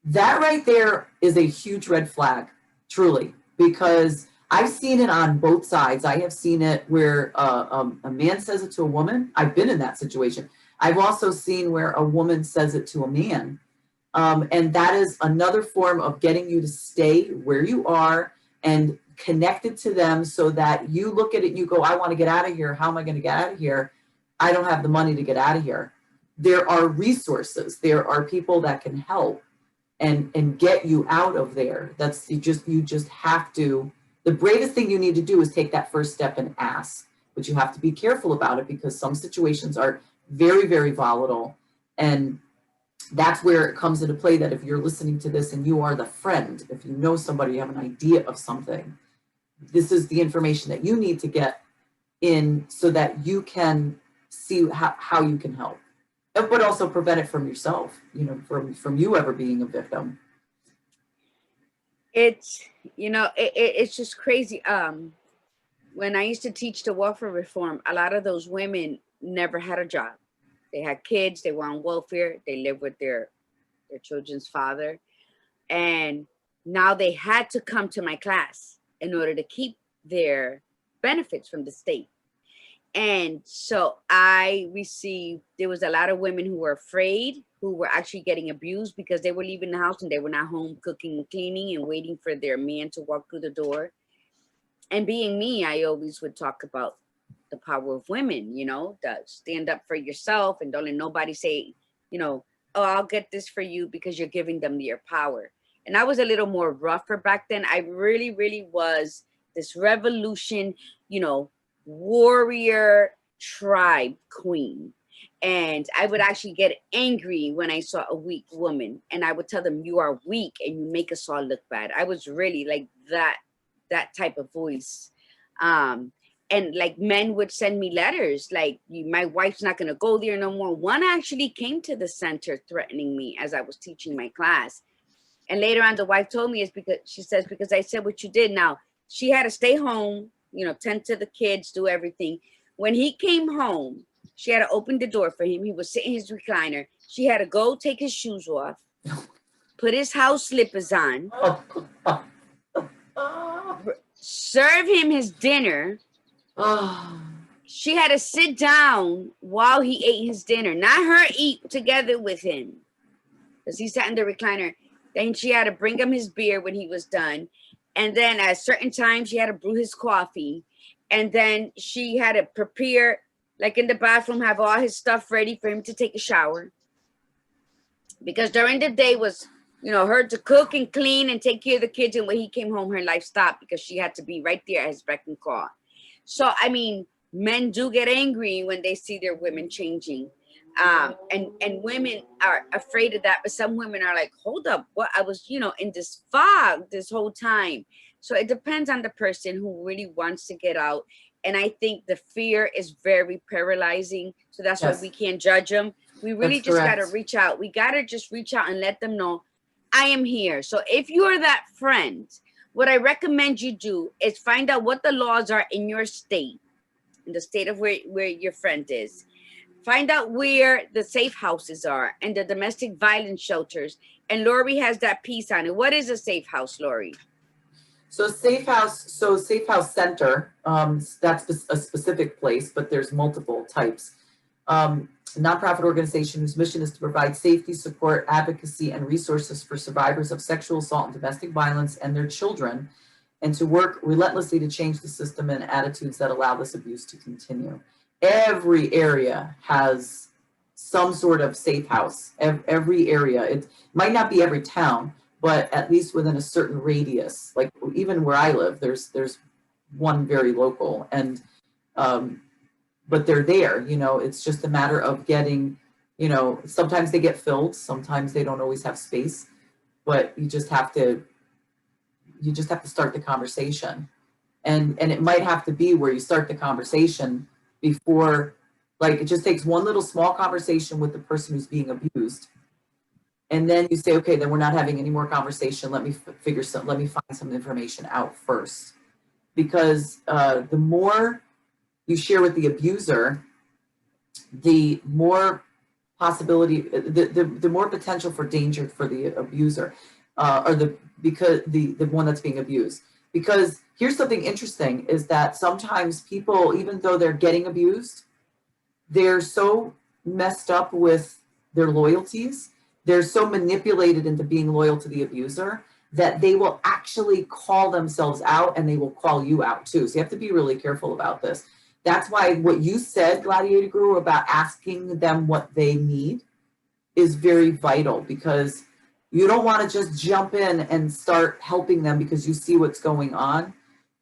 that right there is a huge red flag, truly, because I've seen it on both sides. I have seen it where a man says it to a woman. I've been in that situation. I've also seen where a woman says it to a man. And that is another form of getting you to stay where you are and connected to them, so that you look at it and you go, I want to get out of here. How am I going to get out of here? I don't have the money to get out of here. There are resources. There are people that can help and get you out of there. You just have to. The bravest thing you need to do is take that first step and ask. But you have to be careful about it, because some situations are very, very volatile. And that's where it comes into play, that if you're listening to this and you are the friend, if you know somebody, you have an idea of something, this is the information that you need to get in, so that you can see how you can help, but also prevent it from yourself, from you ever being a victim. It's, it's just crazy. When I used to teach the welfare reform, a lot of those women never had a job. They had kids, they were on welfare, they lived with their children's father. And now they had to come to my class in order to keep their benefits from the state. And so there was a lot of women who were afraid, who were actually getting abused because they were leaving the house and they were not home cooking and cleaning and waiting for their man to walk through the door. And being me, I always would talk about the power of women, to stand up for yourself and don't let nobody say, oh, I'll get this for you, because you're giving them your power. And I was a little more rougher back then. I really, really was this revolution, warrior tribe queen. And I would actually get angry when I saw a weak woman, and I would tell them, you are weak and you make us all look bad. I was really like that type of voice. And like men would send me letters like, my wife's not going to go there no more. One actually came to the center threatening me as I was teaching my class. And later on, the wife told me it's because she says, because I said what you did. Now she had to stay home, tend to the kids, do everything. When he came home, she had to open the door for him. He was sitting in his recliner. She had to go take his shoes off, put his house slippers on, serve him his dinner. She had to sit down while he ate his dinner, not her eat together with him, because he sat in the recliner. Then she had to bring him his beer when he was done. And then at certain times, she had to brew his coffee. And then she had to prepare, like in the bathroom, have all his stuff ready for him to take a shower. Because during the day was, her to cook and clean and take care of the kids. And when he came home, her life stopped because she had to be right there at his beck and call. So, I mean, men do get angry when they see their women changing. And women are afraid of that. But some women are like, hold up, what? I was, in this fog this whole time. So it depends on the person who really wants to get out. And I think the fear is very paralyzing. So that's why we can't judge them. We really just got to reach out. We got to just reach out and let them know, I am here. So if you're that friend, what I recommend you do is find out what the laws are in your state, in the state of where your friend is. Find out where the safe houses are and the domestic violence shelters. And Lori has that piece on it. What is a safe house, Lori? So safe house center, that's a specific place, but there's multiple types. A nonprofit organization whose mission is to provide safety, support, advocacy, and resources for survivors of sexual assault and domestic violence and their children, and to work relentlessly to change the system and attitudes that allow this abuse to continue. Every area has some sort of safe house. Every area. It might not be every town, but at least within a certain radius. Like even where I live, there's one very local, and but they're there. It's just a matter of getting. Sometimes they get filled, sometimes they don't always have space, but you just have to start the conversation, and it might have to be where you start the conversation before, like it just takes one little small conversation with the person who's being abused. And then you say, okay, then we're not having any more conversation. Let me find some information out first. Because the more you share with the abuser, the more possibility, the more potential for danger for the abuser, because the one that's being abused. Because here's something interesting is that sometimes people, even though they're getting abused, they're so messed up with their loyalties, they're so manipulated into being loyal to the abuser that they will actually call themselves out, and they will call you out too. So you have to be really careful about this. That's why what you said, Gladiator Guru, about asking them what they need is very vital, because you don't want to just jump in and start helping them because you see what's going on,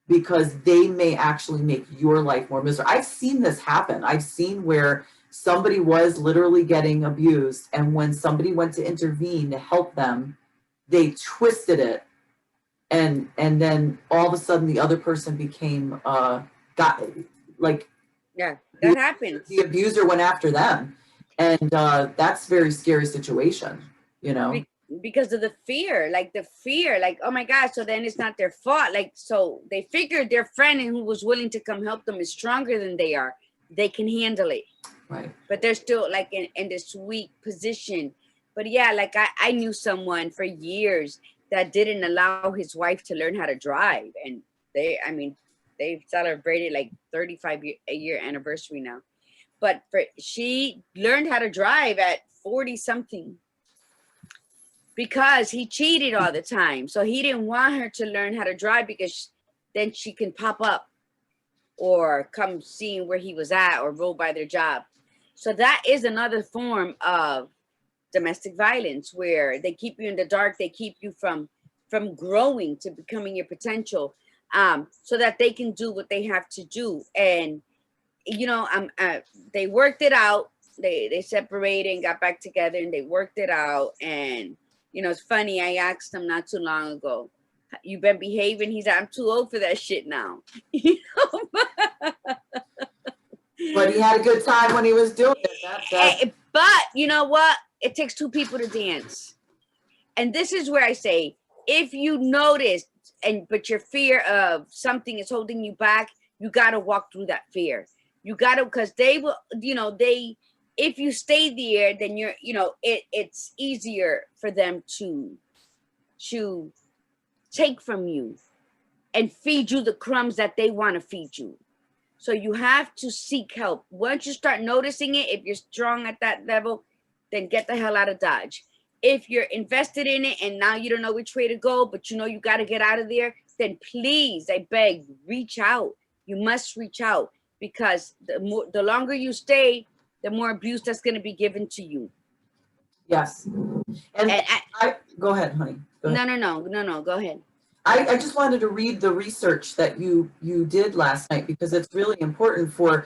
because they may actually make your life more miserable. I've seen this happen. I've seen where somebody was literally getting abused, and when somebody went to intervene to help them, they twisted it, and then all of a sudden the other person became that happens. The abuser went after them, and that's a very scary situation. because of the fear, like oh my God, so then it's not their fault. Like, so they figured their friend who was willing to come help them is stronger than they are. They can handle it. Right. But they're still like in this weak position. But yeah, like I knew someone for years that didn't allow his wife to learn how to drive. And they've celebrated like 35-year anniversary now. But she learned how to drive at 40 something because he cheated all the time. So he didn't want her to learn how to drive because then she can pop up or come seeing where he was at or roll by their job. So that is another form of domestic violence where they keep you in the dark. They keep you from growing to becoming your potential, so that they can do what they have to do. And, they worked it out. They separated and got back together and they worked it out. And, it's funny. I asked him not too long ago, you been behaving? He's like, I'm too old for that shit now. But he had a good time when he was doing it. But you know what? It takes two people to dance. And this is where I say, if you notice, but your fear of something is holding you back, you got to walk through that fear. You got to, because they will, if you stay there, then it's easier for them to take from you and feed you the crumbs that they want to feed you. So you have to seek help. Once you start noticing it, if you're strong at that level, then get the hell out of Dodge. If you're invested in it and now you don't know which way to go, but you got to get out of there, then please, I beg, reach out. You must reach out, because the longer you stay, the more abuse that's going to be given to you. Yes. And I go ahead, honey. Go ahead. No, go ahead. I just wanted to read the research that you did last night, because it's really important for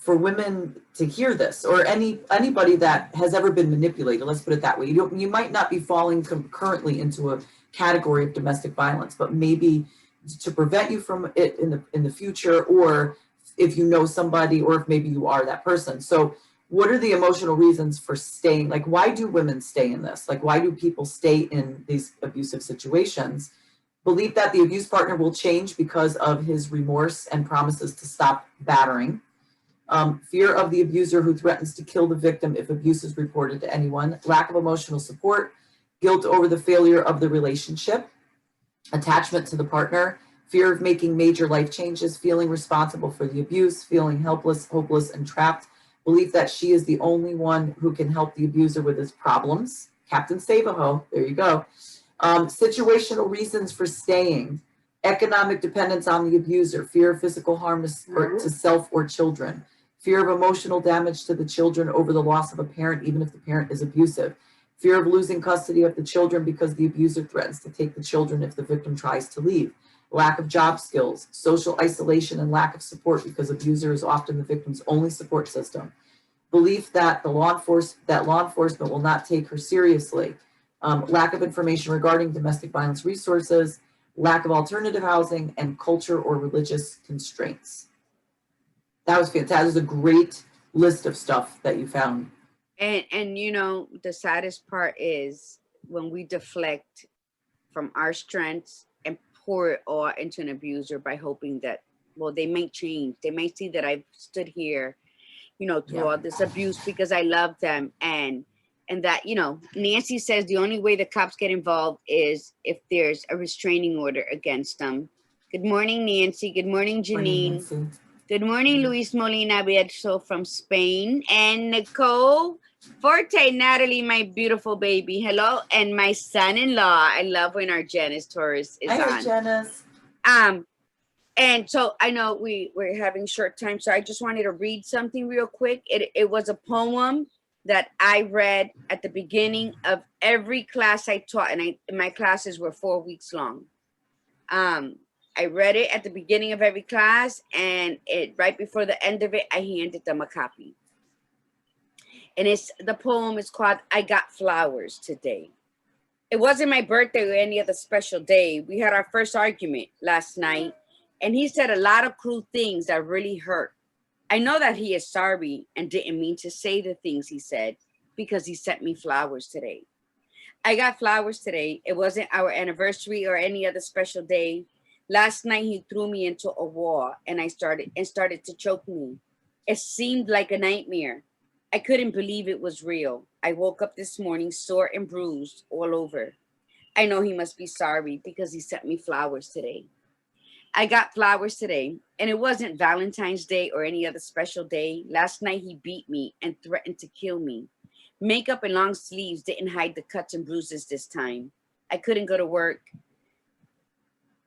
women to hear this, or anybody that has ever been manipulated. Let's put it that way. You might not be falling currently into a category of domestic violence, but maybe to prevent you from it in the future, or if you know somebody, or if maybe you are that person. So what are the emotional reasons for staying? Like, why do women stay in this? Like, why do people stay in these abusive situations? Belief that the abuse partner will change because of his remorse and promises to stop battering. Fear of the abuser who threatens to kill the victim if abuse is reported to anyone. Lack of emotional support. Guilt over the failure of the relationship. Attachment to the partner. Fear of making major life changes. Feeling responsible for the abuse. Feeling helpless, hopeless, and trapped. Belief that she is the only one who can help the abuser with his problems. Captain Save-A-Ho, there you go. Situational reasons for staying. Economic dependence on the abuser. Fear of physical harm to self or children. Fear of emotional damage to the children over the loss of a parent, even if the parent is abusive. Fear of losing custody of the children because the abuser threatens to take the children if the victim tries to leave. Lack of job skills, social isolation, and lack of support because abuser is often the victim's only support system. Belief that law enforcement will not take her seriously. Lack of information regarding domestic violence resources, lack of alternative housing, and culture or religious constraints. That was fantastic. That was a great list of stuff that you found. And the saddest part is when we deflect from our strengths and pour it all into an abuser by hoping that, well, they may change. They may see that I've stood here, through all this abuse because I love them. And that, Nancy says the only way the cops get involved is if there's a restraining order against them. Good morning, Nancy. Good morning, Janine. Good morning, Luis Molina Bierzo from Spain. And Nicole Forte, Natalie, my beautiful baby. Hello. And my son-in-law. I love when our Janice Torres is on. Hi, Janice. And so I know we're having short time, so I just wanted to read something real quick. It was a poem that I read at the beginning of every class I taught, and my classes were 4 weeks long. I read it at the beginning of every class, and right before the end of it, I handed them a copy. And the poem is called "I Got Flowers Today." It wasn't my birthday or any other special day. We had our first argument last night, and he said a lot of cruel things that really hurt. I know that he is sorry and didn't mean to say the things he said because he sent me flowers today. I got flowers today. It wasn't our anniversary or any other special day. Last night he threw me into a wall and I started to choke me. It seemed like a nightmare. I couldn't believe it was real. I woke up this morning sore and bruised all over. I know he must be sorry because he sent me flowers today. I got flowers today, and it wasn't Valentine's Day or any other special day. Last night he beat me and threatened to kill me. Makeup and long sleeves didn't hide the cuts and bruises this time. I couldn't go to work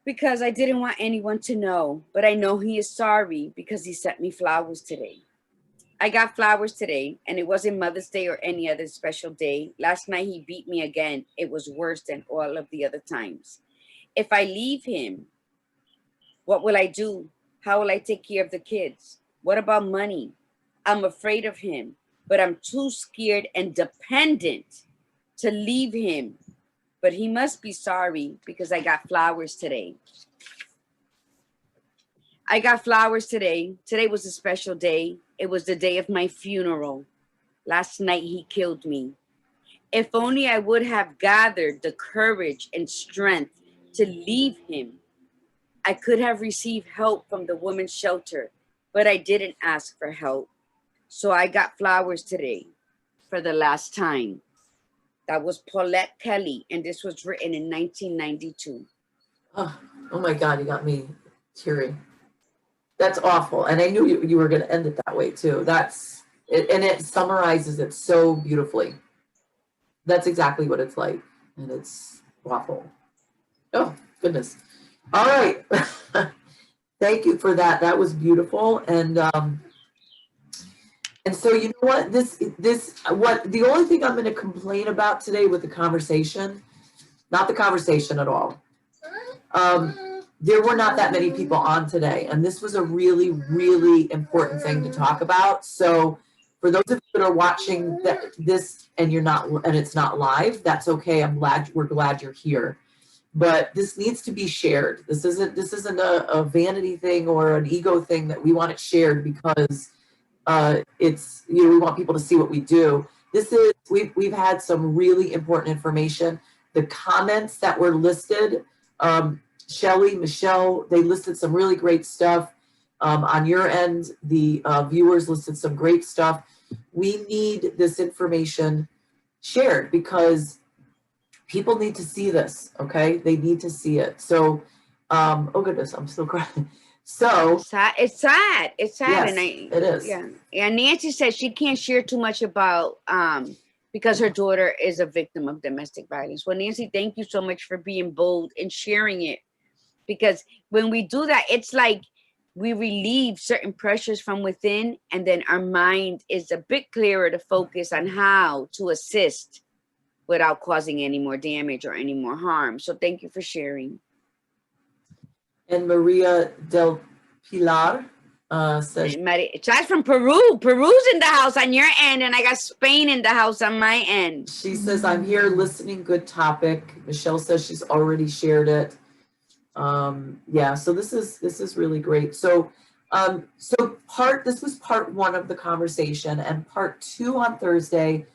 because I didn't want anyone to know, but I know he is sorry because he sent me flowers today. I got flowers today, and it wasn't Mother's Day or any other special day. Last night he beat me again. It was worse than all of the other times. If I leave him, what will I do? How will I take care of the kids? What about money? I'm afraid of him, but I'm too scared and dependent to leave him. But he must be sorry because I got flowers today. I got flowers today. Today was a special day. It was the day of my funeral. Last night he killed me. If only I would have gathered the courage and strength to leave him. I could have received help from the women's shelter, but I didn't ask for help. So I got flowers today for the last time. That was Paulette Kelly, and this was written in 1992. Oh my God, you got me teary. That's awful. And I knew you were going to end it that way too. That's it, and it summarizes it so beautifully. That's exactly what it's like. And it's awful. Oh, goodness. All right. Thank you for that. That was beautiful. And so you know what? The only thing I'm going to complain about today with the conversation, not the conversation at all. There were not that many people on today, and this was a really, really important thing to talk about. So for those of you that are watching this and it's not live, that's okay. We're glad you're here. But this needs to be shared. This isn't a vanity thing or an ego thing that we want it shared because it's, we want people to see what we do. We've had some really important information. The comments that were listed, Shelly, Michelle, they listed some really great stuff. On your end, the viewers listed some great stuff. We need this information shared because people need to see this, okay? They need to see it. So, oh goodness, I'm still crying. So it's sad. It's sad. Yes, And it is. Yeah. Nancy said she can't share too much about because her daughter is a victim of domestic violence. Well, Nancy, thank you so much for being bold and sharing it. Because when we do that, it's like we relieve certain pressures from within, and then our mind is a bit clearer to focus on how to assist without causing any more damage or any more harm. So thank you for sharing. And Maria del Pilar says, That's from Peru. Peru's in the house on your end, and I got Spain in the house on my end. She says, I'm here listening, good topic. Michelle says she's already shared it. Yeah, so this is really great. So this was part one of the conversation, and part two on Thursday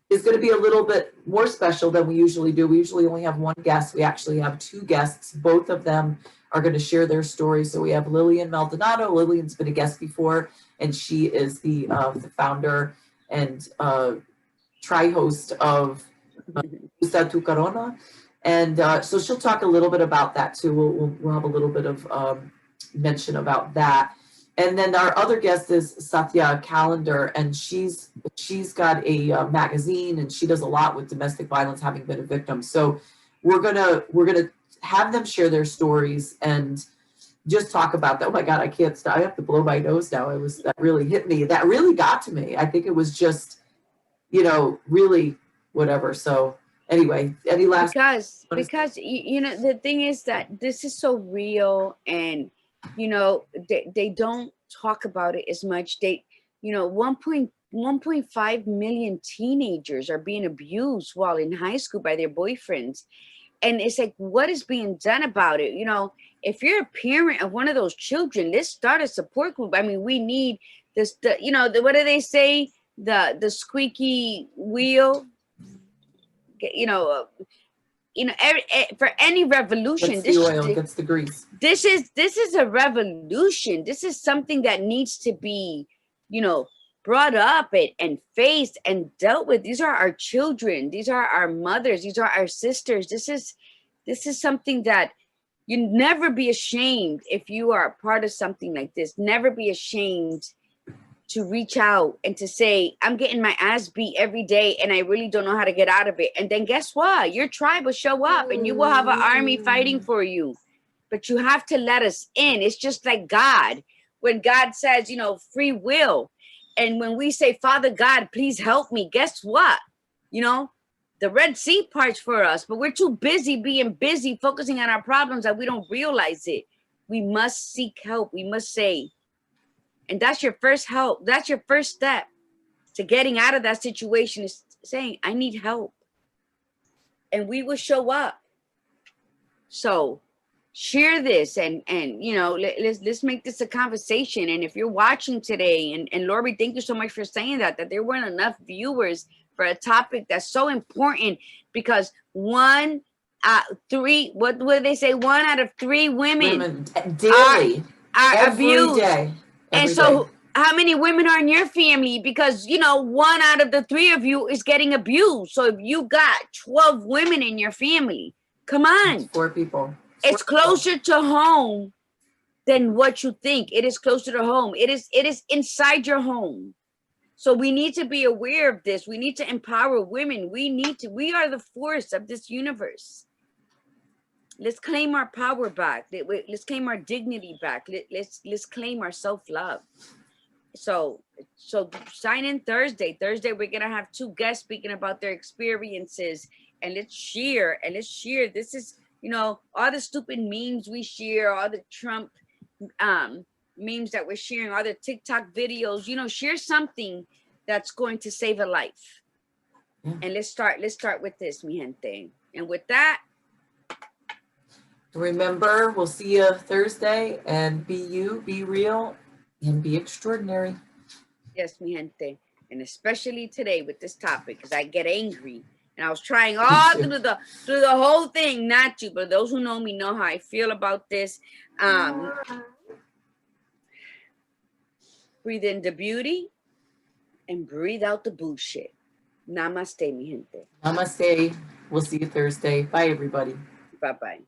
is going to be a little bit more special than we usually do. We usually only have one guest. We actually have two guests. Both of them are going to share their story. So we have Lillian Maldonado. Lillian's been a guest before, and she is the founder and tri-host of Usa Tu Corona. And so she'll talk a little bit about that too. We'll have a little bit of mention about that. And then our other guest is Satya Calendar, and she's got a magazine, and she does a lot with domestic violence, having been a victim. So we're gonna have them share their stories and just talk about that. Oh my God, I can't stop. I have to blow my nose now. That really hit me. That really got to me. I think it was just, really whatever. So anyway, any last because the thing is that this is so real, and they don't talk about it as much. 1.5 million teenagers are being abused while in high school by their boyfriends, and it's like, what is being done about it? If you're a parent of one of those children, let's start a support group. I mean, we need this. What do they say? The squeaky wheel. for any revolution, Gets the oil, gets the grease. This is a revolution. This is something that needs to be, brought up and faced and dealt with. These are our children. These are our mothers. These are our sisters. This is something that you never be ashamed if you are a part of something like this. Never be ashamed to reach out and to say, I'm getting my ass beat every day and I really don't know how to get out of it. And then guess what? Your tribe will show up and you will have an army fighting for you. But you have to let us in. It's just like God. When God says, free will. And when we say, Father God, please help me, guess what? The Red Sea parts for us, but we're too busy being busy, focusing on our problems that we don't realize it. We must seek help. We must say, and that's your first help. That's your first step to getting out of that situation, is saying, I need help. And we will show up. So share this and let's make this a conversation. And if you're watching today, and Lori, thank you so much for saying that there weren't enough viewers for a topic that's so important, because 1 3, what would they say? 1 out of 3 women daily are abused. Day. And so how many women are in your family? Because, 1 out of the 3 of you is getting abused. So if you got 12 women in your family, come on. It's 4 people. It's closer to home than what you think. It is closer to home. It is inside your home. So we need to be aware of this. We need to empower women. We are the force of this universe. Let's claim our power back. Let's claim our dignity back. Let's claim our self-love. So sign in Thursday. Thursday, we're going to have 2 guests speaking about their experiences, and let's share. This is, all the stupid memes we share, all the Trump memes that we're sharing, all the TikTok videos, share something that's going to save a life. Yeah. And let's start with this, mi gente. And with that, remember, we'll see you Thursday, and be you, be real, and be extraordinary. Yes, mi gente. And especially today with this topic, because I get angry. And I was trying all through the whole thing not to, but those who know me know how I feel about this. Breathe in the beauty and breathe out the bullshit. Namaste, mi gente. Namaste. We'll see you Thursday. Bye, everybody. Bye-bye.